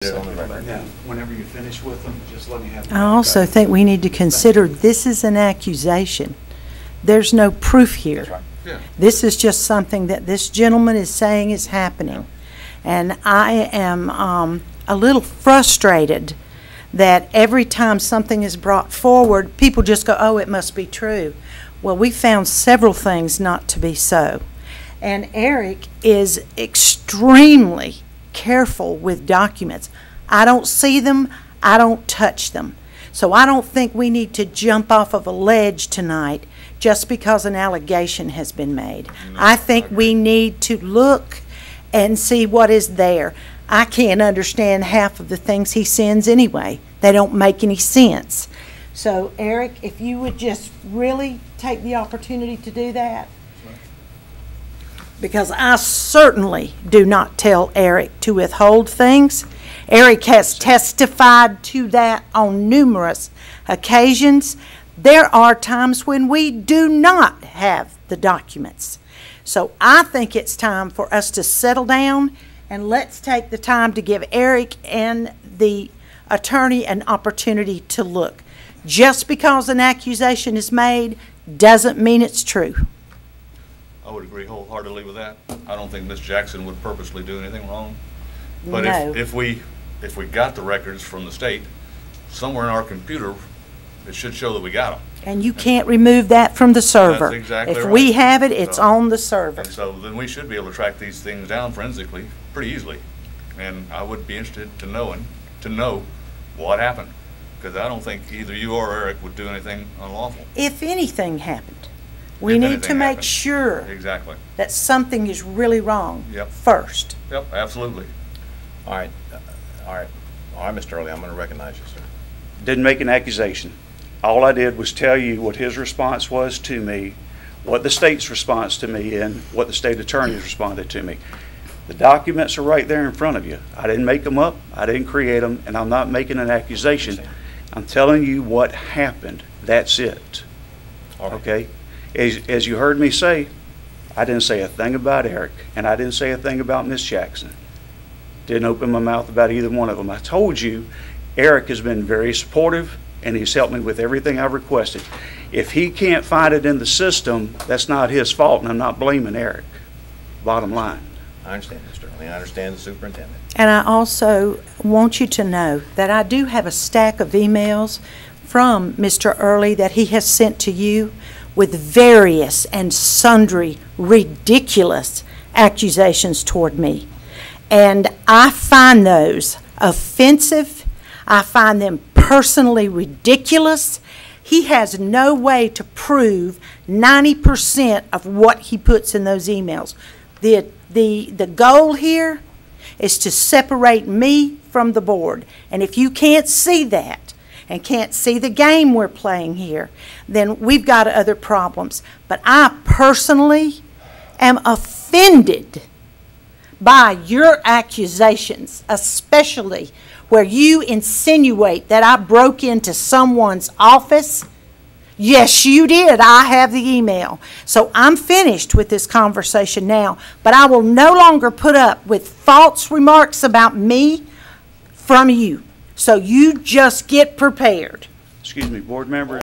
Yeah, whenever you finish with them, just let me have them. I also think we need to consider this is an accusation. There's no proof here. That's right. Yeah. This is just something that this gentleman is saying is happening. And I am a little frustrated that every time something is brought forward, people just go, oh, it must be true. Well, we found several things not to be so. And Eric is extremely careful with documents. I don't see them, I don't touch them. So I don't think we need to jump off of a ledge tonight just because an allegation has been made. No, I think we need to look and see what is there. I can't understand half of the things he sends anyway. They don't make any sense. So Eric, if you would just really take the opportunity to do that. Because I certainly do not tell Eric to withhold things. Eric has testified to that on numerous occasions. There are times when we do not have the documents. So I think it's time for us to settle down and let's take the time to give Eric and the attorney an opportunity to look. Just because an accusation is made doesn't mean it's true. I would agree wholeheartedly with that. I don't think Ms. Jackson would purposely do anything wrong. But No. if we got the records from the state, somewhere in our computer, it should show that we got them. And you can't remove that from the server. That's exactly If right. we have it, it's on the server. And so then we should be able to track these things down forensically pretty easily. And I would be interested to know what happened, because I don't think either you or Eric would do anything unlawful. If anything happened, we If need anything to make happened. sure Exactly. that something is really wrong Yep. first. Yep, absolutely. All right, Mr. Early, I'm going to recognize you, sir. Didn't make an accusation. All I did was tell you what his response was to me, what the state's response to me, and what the state attorneys responded to me. The documents are right there in front of you. I didn't make them up, I didn't create them, and I'm not making an accusation. I'm telling you what happened. That's it. All right. Okay? As you heard me say, I didn't say a thing about Eric, and I didn't say a thing about Miss Jackson. Didn't open my mouth about either one of them. I told you, Eric has been very supportive, and he's helped me with everything I've requested. If he can't find it in the system, that's not his fault, and I'm not blaming Eric. Bottom line. I understand, Mr. Early. I understand the superintendent. And I also want you to know that I do have a stack of emails from Mr. Early that he has sent to you with various and sundry ridiculous accusations toward me. And I find those offensive. I find them personally ridiculous. He has no way to prove 90% of what he puts in those emails. The goal here is to separate me from the board. And if you can't see that and can't see the game we're playing here, then we've got other problems. But I personally am offended by your accusations, especially where you insinuate that I broke into someone's office. Yes, you did. I have the email. So I'm finished with this conversation now, but I will no longer put up with false remarks about me from you. So you just get prepared. Excuse me, board member.